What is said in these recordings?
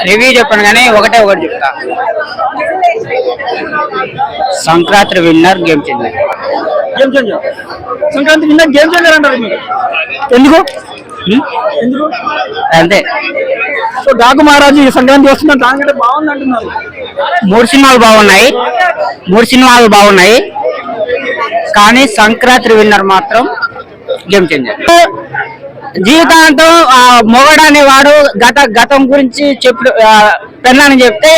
Review చెప్పను కానీ ఒకటే ఒకటి చెప్తా. Sankranti winner game changer. Sankranti winner game changer అంటారు మీరు ఎందుకు? ఎందుకు అంతే. సో డాకు మహారాజు ఈ సంక్రాంతి వస్తుందంటే దానికంటే బాగుంది అంటున్నారు. మూడు సినిమాలు బాగున్నాయి కానీ సంక్రాంతి విన్నర్ మాత్రం గేమ్ చేంజర్. జీవితాంతం మొగడు అనేవాడు గతం గురించి పెళ్ళని చెప్తే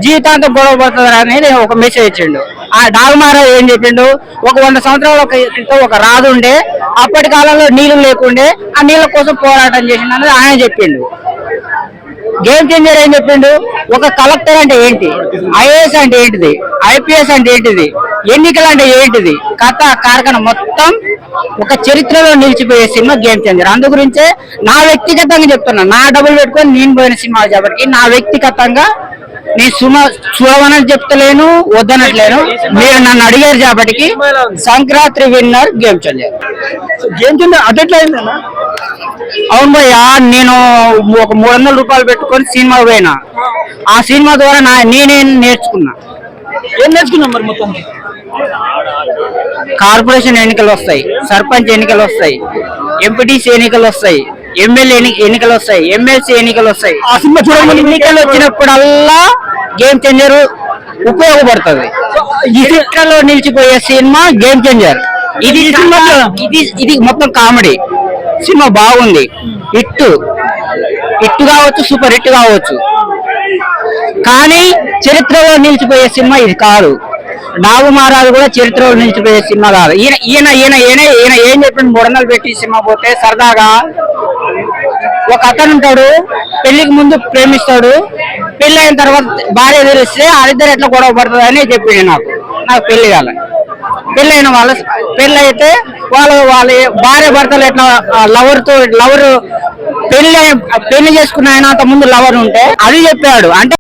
జీవితాంతం గొడవ పడుతుంది అనేది ఒక మెసేజ్ ఇచ్చిండు. ఆ డాగుమారావు ఏం చెప్పిండు, ఒక 100 సంవత్సరాల క్రితం ఒక రాజు ఉండే, అప్పటి కాలంలో నీళ్లు లేకుండే, ఆ నీళ్ళ కోసం పోరాటం చేసిండు అనేది ఆయన చెప్పిండు. గేమ్ చేంజర్ ఏం చెప్పిండు, ఒక కలెక్టర్ అంటే ఏంటి, ఐఏఎస్ అంటే ఏంటిది, ఐపీఎస్ అంటే ఏంటిది, ఎన్నికలు అంటే ఏంటిది, కథ కార్ఖాన మొత్తం ఒక చరిత్రలో నిలిచిపోయే సినిమా గేమ్ చేంజర్. అందు గురించే నా వ్యక్తిగతంగా చెప్తున్నా, నా డబ్బులు పెట్టుకొని నేను పోయిన సినిమా కాబట్టి నా వ్యక్తిగతంగా నేను చూడమని చెప్తలేను, వద్దనట్లేను. మీరు నన్ను అడిగారు కాబట్టి Sankranti winner game changer. Game changer అదెట్లా అయిందన్నా? అవును భయ్యా, నేను ఒక 300 రూపాయలు పెట్టుకొని సినిమా పోయినా. ఆ సినిమా ద్వారా నేనేం నేర్చుకున్నా. ఏం నేర్చుకున్నాం మరి? మొత్తం కార్పొరేషన్ ఎన్నికలు వస్తాయి, సర్పంచ్ ఎన్నికలు వస్తాయి, ఎంపీటీసీ ఎన్నికలు వస్తాయి, ఎమ్మెల్యే ఎన్నికలు వస్తాయి, ఎమ్మెల్సీ ఎన్నికలు వస్తాయి. ఆ సినిమా చూడమని ఎన్నికలు వచ్చినప్పుడల్లా గేమ్ చేంజర్ ఉపయోగపడుతుంది. చరిత్రలో నిలిచిపోయే సినిమా గేమ్ చేంజర్. ఇది మొత్తం కామెడీ సినిమా, బాగుంది. హిట్ కావచ్చు, సూపర్ హిట్ కావచ్చు, కానీ చరిత్రలో నిలిచిపోయే సినిమా ఇది కాదు. డాగు మహారాజు కూడా చరిత్రలో నిలిచిపోయే సినిమా కాదు. ఈయన ఏం చెప్పిండు, 300 పెట్టి సినిమా పోతే సరదాగా ఒక అతను ఉంటాడు, పెళ్లికి ముందు ప్రేమిస్తాడు, పెళ్లి అయిన తర్వాత భార్య తెలిస్తే వాళ్ళిద్దరు ఎట్లా గొడవ పడుతుంది అని చెప్పిండు. నాకు పెళ్లి కాలే. పెళ్లి అయితే వాళ్ళ భార్య భర్తలు ఎట్లా లవర్ పెళ్లి చేసుకున్న ఆయన అంత ముందు లవర్ ఉంటే అది చెప్పాడు. అంటే